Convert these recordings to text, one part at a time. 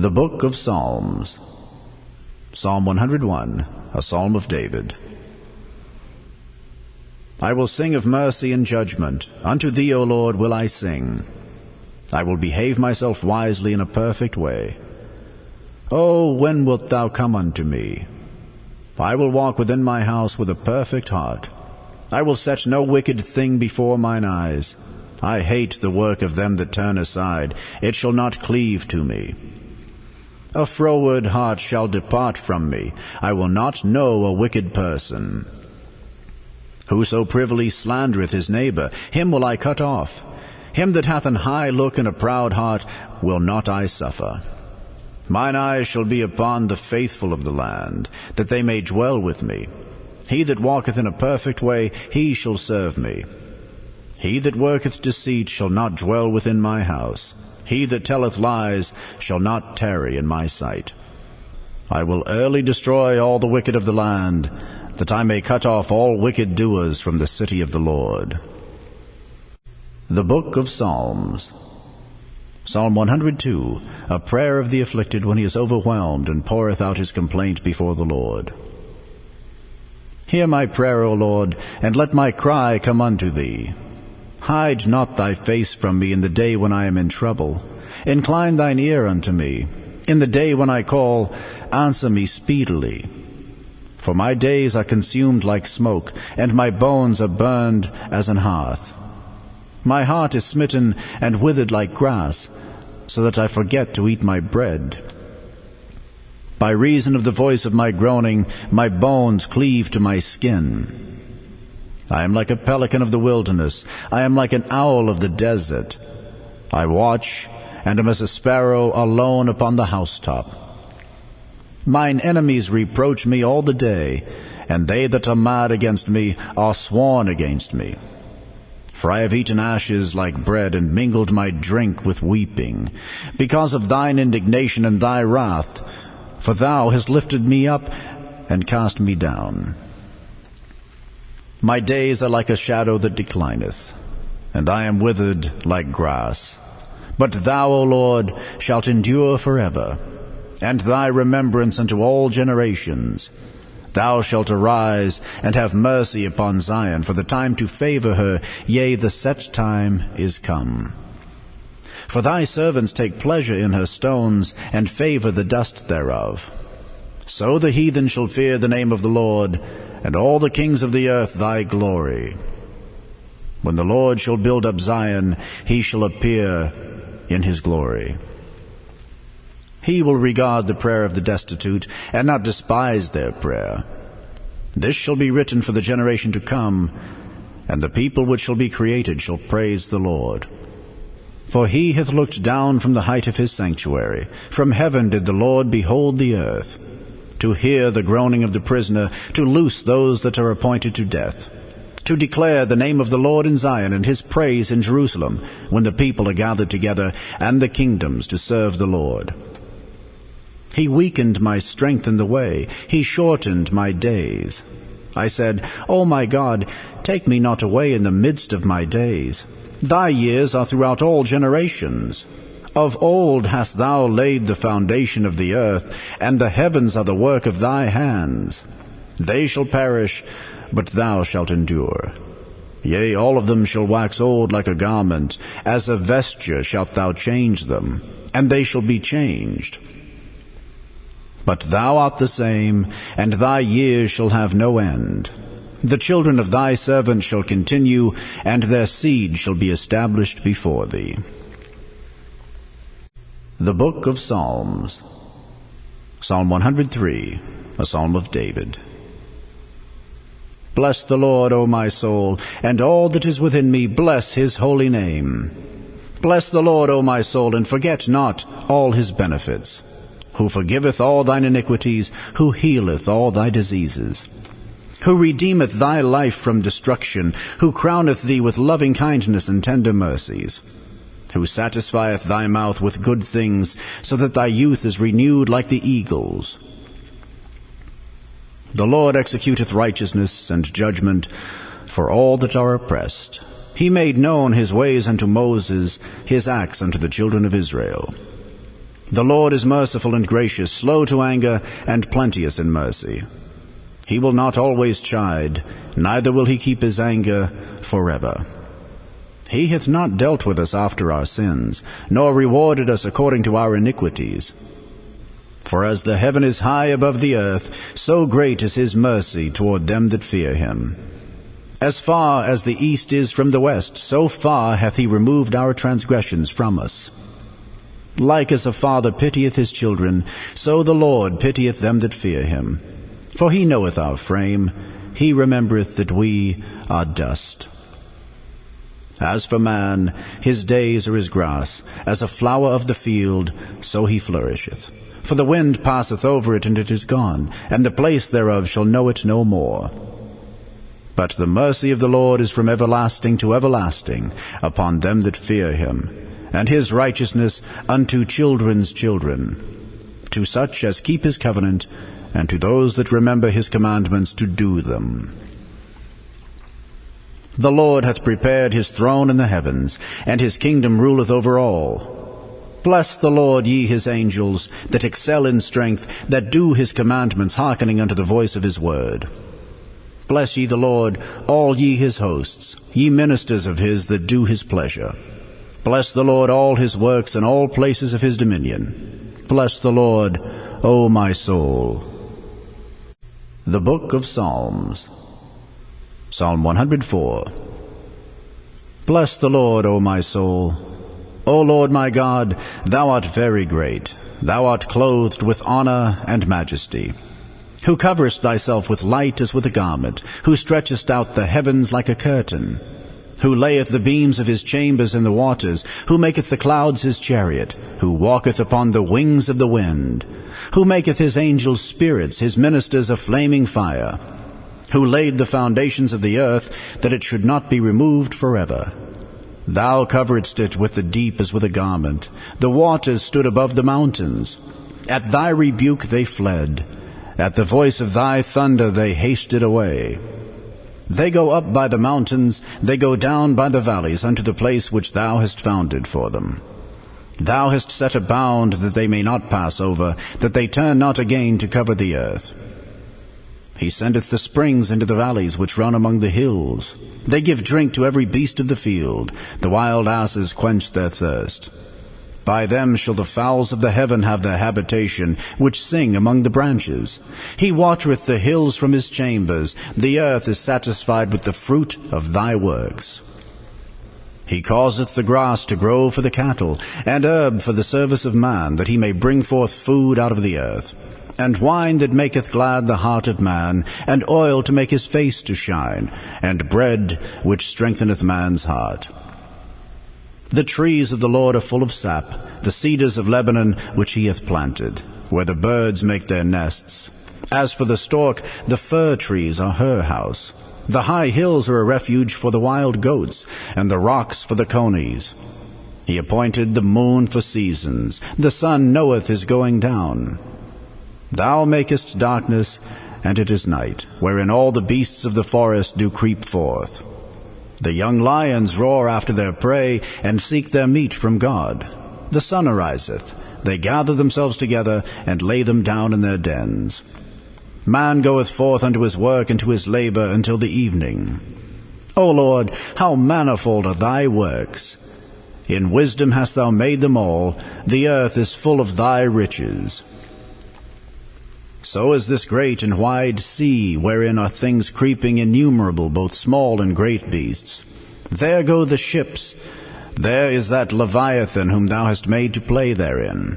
The Book of Psalms. Psalm 101, a psalm of David. I will sing of mercy and judgment. Unto thee, O Lord, will I sing. I will behave myself wisely in a perfect way. O, when wilt thou come unto me? I will walk within my house with a perfect heart. I will set no wicked thing before mine eyes. I hate the work of them that turn aside. It shall not cleave to me. A froward heart shall depart from me. I will not know a wicked person. Whoso privily slandereth his neighbor, him will I cut off. Him that hath an high look and a proud heart will not I suffer. Mine eyes shall be upon the faithful of the land, that they may dwell with me. He that walketh in a perfect way, he shall serve me. He that worketh deceit shall not dwell within my house. He that telleth lies shall not tarry in my sight. I will early destroy all the wicked of the land, that I may cut off all wicked doers from the city of the Lord. The Book of Psalms. Psalm 102, a prayer of the afflicted when he is overwhelmed and poureth out his complaint before the Lord. Hear my prayer, O Lord, and let my cry come unto thee. Hide not thy face from me in the day when I am in trouble. Incline thine ear unto me. In the day when I call, answer me speedily. For my days are consumed like smoke, and my bones are burned as an hearth. My heart is smitten and withered like grass, so that I forget to eat my bread. By reason of the voice of my groaning, my bones cleave to my skin. I am like a pelican of the wilderness. I am like an owl of the desert. I watch, and am as a sparrow alone upon the housetop. Mine enemies reproach me all the day, and they that are mad against me are sworn against me. For I have eaten ashes like bread, and mingled my drink with weeping, because of thine indignation and thy wrath, for thou hast lifted me up and cast me down. My days are like a shadow that declineth, and I am withered like grass. But thou, O Lord, shalt endure forever, and thy remembrance unto all generations. Thou shalt arise and have mercy upon Zion, for the time to favor her, yea, the set time is come. For thy servants take pleasure in her stones, and favor the dust thereof. So the heathen shall fear the name of the Lord, and all the kings of the earth thy glory. When the Lord shall build up Zion, he shall appear in his glory. He will regard the prayer of the destitute, and not despise their prayer. This shall be written for the generation to come, and the people which shall be created shall praise the Lord. For he hath looked down from the height of his sanctuary. From heaven did the Lord behold the earth, to hear the groaning of the prisoner, to loose those that are appointed to death, to declare the name of the Lord in Zion, and his praise in Jerusalem, when the people are gathered together, and the kingdoms to serve the Lord. He weakened my strength in the way. He shortened my days. I said, O my God, take me not away in the midst of my days. Thy years are throughout all generations. Of old hast thou laid the foundation of the earth, and the heavens are the work of thy hands. They shall perish, but thou shalt endure. Yea, all of them shall wax old like a garment. As a vesture shalt thou change them, and they shall be changed. But thou art the same, and thy years shall have no end. The children of thy servants shall continue, and their seed shall be established before thee. The Book of Psalms. Psalm 103, a psalm of David. Bless the Lord, O my soul, and all that is within me, bless his holy name. Bless the Lord, O my soul, and forget not all his benefits, who forgiveth all thine iniquities, who healeth all thy diseases, who redeemeth thy life from destruction, who crowneth thee with loving kindness and tender mercies, who satisfieth thy mouth with good things, so that thy youth is renewed like the eagles. The Lord executeth righteousness and judgment for all that are oppressed. He made known his ways unto Moses, his acts unto the children of Israel. The Lord is merciful and gracious, slow to anger, and plenteous in mercy. He will not always chide, neither will he keep his anger forever. He hath not dealt with us after our sins, nor rewarded us according to our iniquities. For as the heaven is high above the earth, so great is his mercy toward them that fear him. As far as the east is from the west, so far hath he removed our transgressions from us. Like as a father pitieth his children, so the Lord pitieth them that fear him. For he knoweth our frame, he remembereth that we are dust. As for man, his days are as grass, as a flower of the field, so he flourisheth. For the wind passeth over it, and it is gone, and the place thereof shall know it no more. But the mercy of the Lord is from everlasting to everlasting upon them that fear him, and his righteousness unto children's children, to such as keep his covenant, and to those that remember his commandments to do them. The Lord hath prepared his throne in the heavens, and his kingdom ruleth over all. Bless the Lord, ye his angels, that excel in strength, that do his commandments, hearkening unto the voice of his word. Bless ye the Lord, all ye his hosts, ye ministers of his that do his pleasure. Bless the Lord, all his works, and all places of his dominion. Bless the Lord, O my soul. The Book of Psalms. Psalm 104. Bless the Lord, O my soul. O Lord my God, thou art very great. Thou art clothed with honor and majesty. Who coverest thyself with light as with a garment, who stretchest out the heavens like a curtain, who layeth the beams of his chambers in the waters, who maketh the clouds his chariot, who walketh upon the wings of the wind, who maketh his angels spirits, his ministers a flaming fire, who laid the foundations of the earth, that it should not be removed forever. Thou coveredst it with the deep as with a garment. The waters stood above the mountains. At thy rebuke they fled. At the voice of thy thunder they hasted away. They go up by the mountains, they go down by the valleys, unto the place which thou hast founded for them. Thou hast set a bound that they may not pass over, that they turn not again to cover the earth. He sendeth the springs into the valleys which run among the hills. They give drink to every beast of the field. The wild asses quench their thirst. By them shall the fowls of the heaven have their habitation, which sing among the branches. He watereth the hills from his chambers. The earth is satisfied with the fruit of thy works. He causeth the grass to grow for the cattle, and herb for the service of man, that he may bring forth food out of the earth, and wine that maketh glad the heart of man, and oil to make his face to shine, and bread which strengtheneth man's heart. The trees of the Lord are full of sap, the cedars of Lebanon which he hath planted, where the birds make their nests. As for the stork, the fir trees are her house. The high hills are a refuge for the wild goats, and the rocks for the conies. He appointed the moon for seasons. The sun knoweth his going down. Thou makest darkness, and it is night, wherein all the beasts of the forest do creep forth. The young lions roar after their prey, and seek their meat from God. The sun ariseth. They gather themselves together, and lay them down in their dens. Man goeth forth unto his work and to his labor until the evening. O Lord, how manifold are thy works! In wisdom hast thou made them all. The earth is full of thy riches. So is this great and wide sea, wherein are things creeping innumerable, both small and great beasts. There go the ships. There is that Leviathan whom thou hast made to play therein.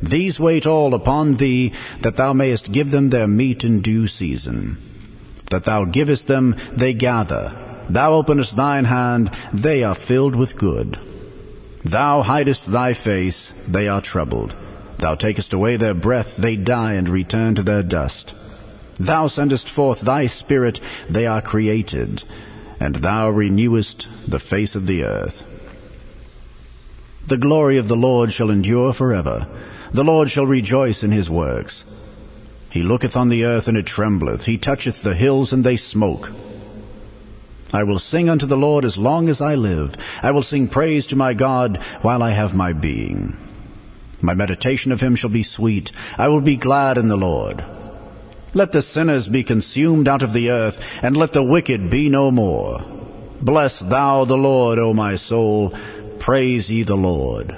These wait all upon thee, that thou mayest give them their meat in due season. That thou givest them, they gather. Thou openest thine hand, they are filled with good. Thou hidest thy face, they are troubled. Thou takest away their breath, they die and return to their dust. Thou sendest forth thy spirit, they are created, and thou renewest the face of the earth. The glory of the Lord shall endure forever. The Lord shall rejoice in his works. He looketh on the earth, and it trembleth. He toucheth the hills, and they smoke. I will sing unto the Lord as long as I live. I will sing praise to my God while I have my being. My meditation of him shall be sweet. I will be glad in the Lord. Let the sinners be consumed out of the earth, and let the wicked be no more. Bless thou the Lord, O my soul. Praise ye the Lord.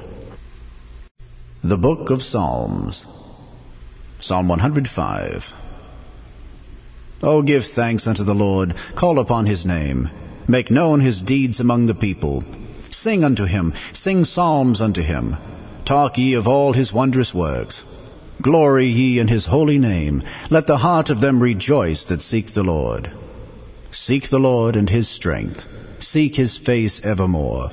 The Book of Psalms. Psalm 105. O give thanks unto the Lord, call upon his name. Make known his deeds among the people. Sing unto him, sing psalms unto him. Talk ye of all his wondrous works. Glory ye in his holy name. Let the heart of them rejoice that seek the Lord. Seek the Lord and his strength. Seek his face evermore.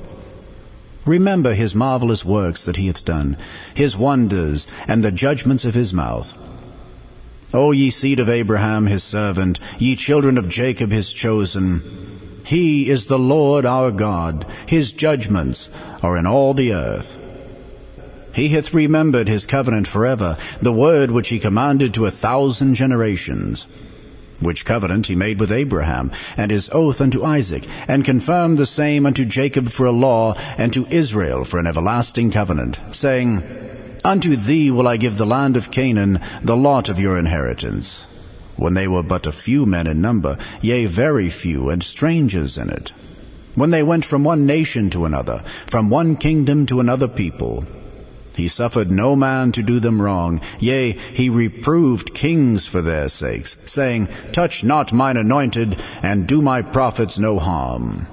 Remember his marvelous works that he hath done, his wonders, and the judgments of his mouth. O ye seed of Abraham his servant, ye children of Jacob his chosen, he is the Lord our God, his judgments are in all the earth. He hath remembered his covenant forever, the word which he commanded to 1,000 generations, which covenant he made with Abraham, and his oath unto Isaac, and confirmed the same unto Jacob for a law, and to Israel for an everlasting covenant, saying, Unto thee will I give the land of Canaan, the lot of your inheritance, when they were but a few men in number, yea, very few, and strangers in it, when they went from one nation to another, from one kingdom to another people. He suffered no man to do them wrong, yea, he reproved kings for their sakes, saying, Touch not mine anointed, and do my prophets no harm.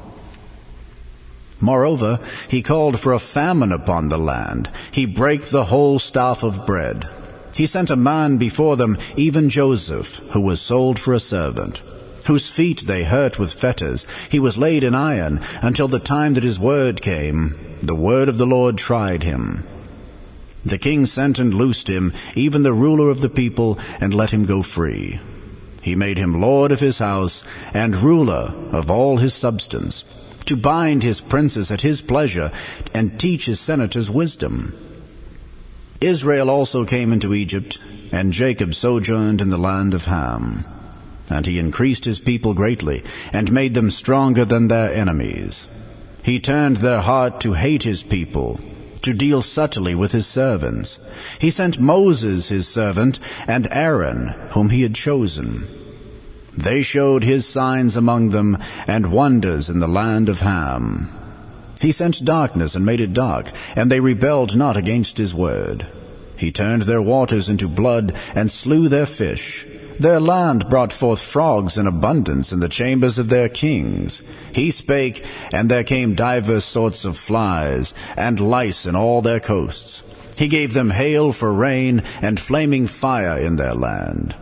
Moreover, he called for a famine upon the land. He brake the whole staff of bread. He sent a man before them, even Joseph, who was sold for a servant, whose feet they hurt with fetters. He was laid in iron, until the time that his word came. The word of the Lord tried him. The king sent and loosed him, even the ruler of the people, and let him go free. He made him lord of his house, and ruler of all his substance, to bind his princes at his pleasure, and teach his senators wisdom. Israel also came into Egypt, and Jacob sojourned in the land of Ham. And he increased his people greatly, and made them stronger than their enemies. He turned their heart to hate his people, to deal subtly with his servants. He sent Moses his servant, and Aaron, whom he had chosen. They showed his signs among them, and wonders in the land of Ham. He sent darkness and made it dark, and they rebelled not against his word. He turned their waters into blood, and slew their fish. Their land brought forth frogs in abundance in the chambers of their kings. He spake, and there came divers sorts of flies, and lice in all their coasts. He gave them hail for rain, and flaming fire in their land.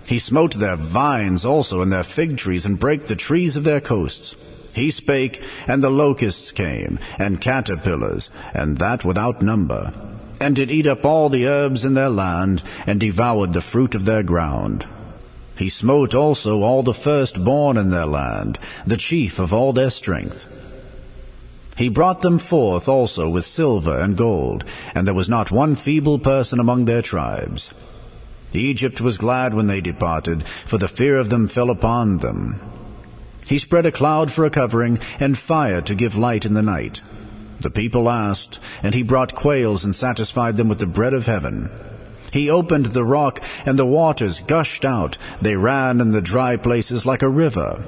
He smote their vines also, and their fig trees, and brake the trees of their coasts. He spake, and the locusts came, and caterpillars, and that without number, and did eat up all the herbs in their land, and devoured the fruit of their ground. He smote also all the firstborn in their land, the chief of all their strength. He brought them forth also with silver and gold, and there was not one feeble person among their tribes. Egypt was glad when they departed, for the fear of them fell upon them. He spread a cloud for a covering, and fire to give light in the night. The people asked, and he brought quails and satisfied them with the bread of heaven. He opened the rock, and the waters gushed out. They ran in the dry places like a river.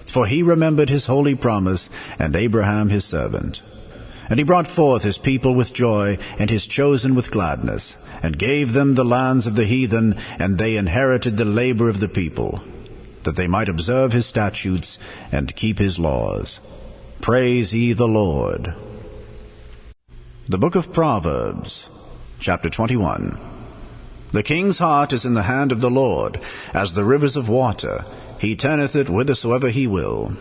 For he remembered his holy promise, and Abraham his servant. And he brought forth his people with joy, and his chosen with gladness, and gave them the lands of the heathen, and they inherited the labor of the people, that they might observe his statutes, and keep his laws. Praise ye the Lord. The Book of Proverbs, Chapter 21. The king's heart is in the hand of the Lord, as the rivers of water. He turneth it whithersoever he will.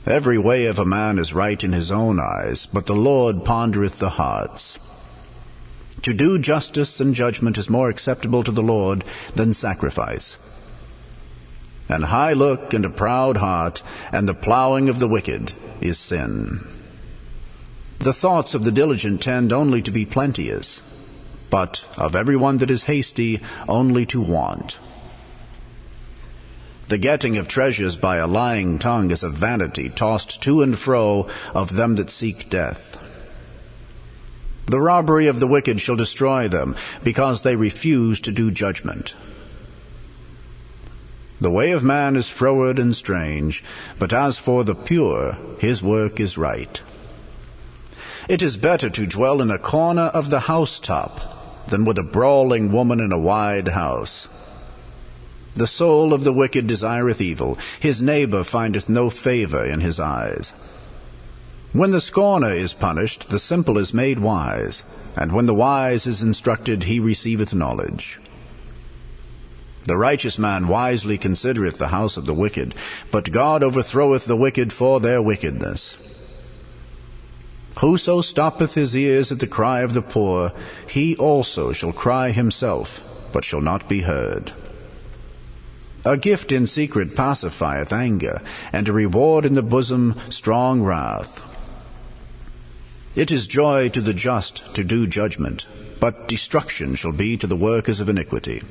Every way of a man is right in his own eyes, but the Lord pondereth the hearts. To do justice and judgment is more acceptable to the Lord than sacrifice. An high look and a proud heart, and the plowing of the wicked is sin. The thoughts of the diligent tend only to be plenteous, but of every one that is hasty only to want. The getting of treasures by a lying tongue is a vanity tossed to and fro of them that seek death. The robbery of the wicked shall destroy them, because they refuse to do judgment. The way of man is froward and strange, but as for the pure, his work is right. It is better to dwell in a corner of the housetop than with a brawling woman in a wide house. The soul of the wicked desireth evil, his neighbor findeth no favor in his eyes. When the scorner is punished, the simple is made wise, and when the wise is instructed, he receiveth knowledge. The righteous man wisely considereth the house of the wicked, but God overthroweth the wicked for their wickedness. Whoso stoppeth his ears at the cry of the poor, he also shall cry himself, but shall not be heard. A gift in secret pacifieth anger, and a reward in the bosom strong wrath. It is joy to the just to do judgment, but destruction shall be to the workers of iniquity.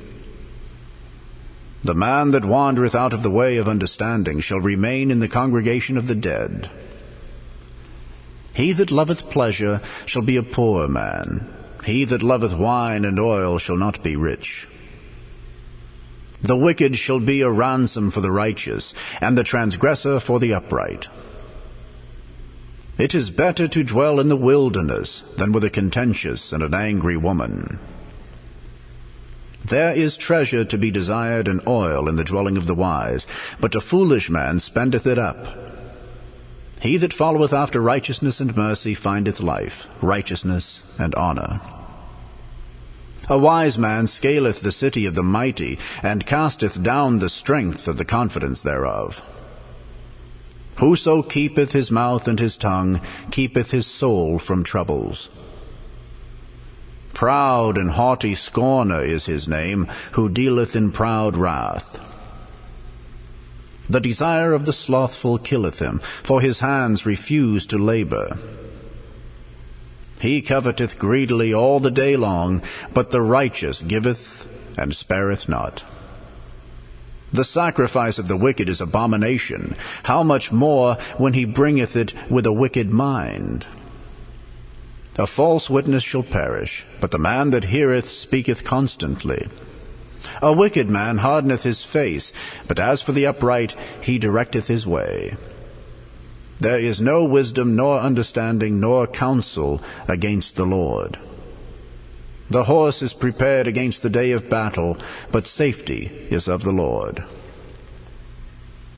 The man that wandereth out of the way of understanding shall remain in the congregation of the dead. He that loveth pleasure shall be a poor man. He that loveth wine and oil shall not be rich. The wicked shall be a ransom for the righteous, and the transgressor for the upright. It is better to dwell in the wilderness than with a contentious and an angry woman. There is treasure to be desired and oil in the dwelling of the wise, but a foolish man spendeth it up. He that followeth after righteousness and mercy findeth life, righteousness, and honor. A wise man scaleth the city of the mighty, and casteth down the strength of the confidence thereof. Whoso keepeth his mouth and his tongue keepeth his soul from troubles. Proud and haughty scorner is his name, who dealeth in proud wrath. The desire of the slothful killeth him, for his hands refuse to labor. He coveteth greedily all the day long, but the righteous giveth and spareth not. The sacrifice of the wicked is abomination. How much more when he bringeth it with a wicked mind? A false witness shall perish, but the man that heareth speaketh constantly. A wicked man hardeneth his face, but as for the upright, he directeth his way. There is no wisdom, nor understanding, nor counsel against the Lord. The horse is prepared against the day of battle, but safety is of the Lord.